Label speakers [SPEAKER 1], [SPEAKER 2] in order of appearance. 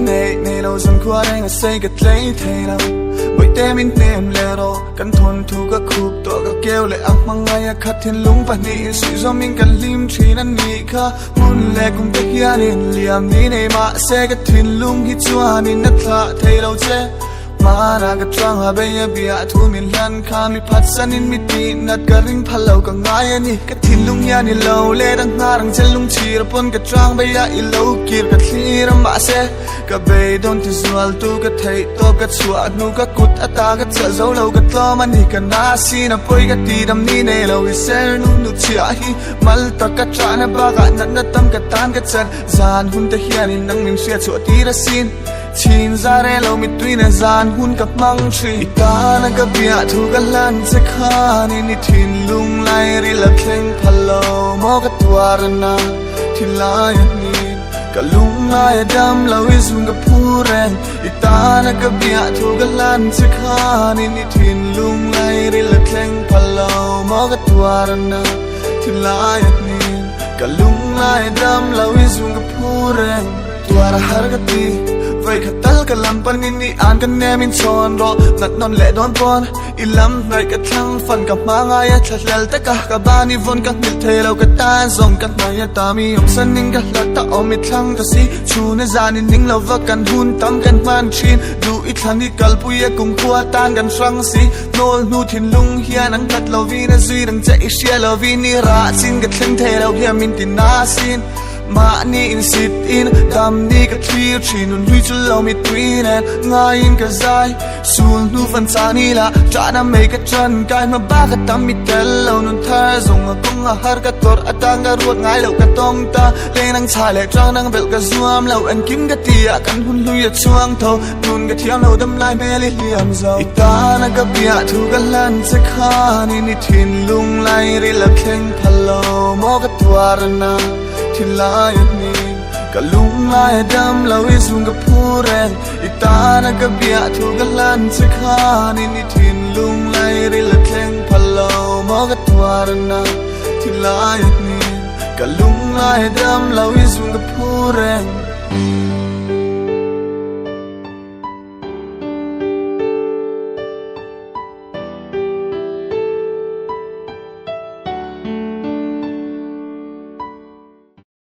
[SPEAKER 1] nei lâu dần qua đây ngã say gật lấy thầy nào bởi tem in nem lẹ đó căn thôn thu các khúc tọa các kêu lệ ác mang ngay khát thiên lúng và nị suy do mình cần lim chỉ năn nị kha muốn lẹ cùng tất cả nên liam nị này mà sẽ cái thiên lúng hít chua nên nát thà thầy lâu che mà ra cái trang hà bây giờ bia thu mình lan kha mi phát san in mi ti nát cái ring phá lâu cả ngay anh cái thiên lúng ya ni lâu lệ đang ngã đang chân lúng chỉ ra pon cái trang bây giờ in lâu kia cái thi ra mà sẽ cái bây đón thì zual tu cái thầy to cái chua nu cái cút ta cái chợ dấu lâu cái to mà ni cái nasi na poi cái ti đam ni này lâu cái xe nu chia hi mal ta cái trang na ba cái nát tâm cái tan cái chân gian hun ta hiền in nang mình xia chua ti ra xin chín ra đây lâu mi tuy na gian hunกับมังชีตานะกับเบียทุกลันจะขานี่นี่ทินลุงไลริละเพลงพะโลมอกับตัวรนาทิลายนี่กับลุงไลดำเราวิสุงกับผู้แรงตานะกับเบียทุกลันจะขานี่นี่ทินลุงไลริละเพลงพะโลมอกับตัวรนาทิลายนี่กับลุงไลดำเราวิสุงกับผู้แรงตัวระหารกตีไว้ขัดตัลกับลำปันนี่อ่านกันแนมินชอนรอนัดนอนเละดอนปอนอีลำในกระทั่งฟันกับมาง่ายชัดเลลแต่กะกับบ้านนี่วนกันมิลเทเราก็ตาส่งกันมาอย่าตามีองสันนิ่งกันละตาเอามิดทั้งก็สิชูในจานินิ่งเราว่ากันหุ่นตั้มกันมันชินดูอีทันที่กัลปุยกุงขัวตานกันฟังสิโนลนูทินลุงเฮียนังกัดเราวีนะซีดังใจเชียเราวีนี่ราสินกับเทงเทเราเฮียมินตินาสินมานี่อินสิทอินดำนี่ก็ทีชีนุนลุยจนเราไม่ตุยแน่ง่ายอินก็ใจสูนนูฟันจานี่ละจานาไม่ก็จันกายมาบ้าก็ตามมิเตลเรานุนเธอส่งกงอาหารก็ตรอัตังก็รวดง่ายเราก็ต้องตาเล่นังชายเล็กจังนังเบลก็สวมเราอันกินก็ตีกันหุ่นลุยช่วงเท่านุนก็เที่ยวเราดำลายไม่เลี่ยมเจ้าอีตานะก็เบียทุกันลันจะขานี่นี่ทินลุงไลริละเข่งพะโลมอก็ตัวรนาที่ลายนี่กับลุงลายดำเราวิสุงกับผู้แรงอีตานะกับเบียทุกลันจะขานี่นี่ทินลุงไลริละเข่งพะโลมอกับตัวรนาที่ลายนี่กับลุงลายดำเราวิสุงกับผู้แรง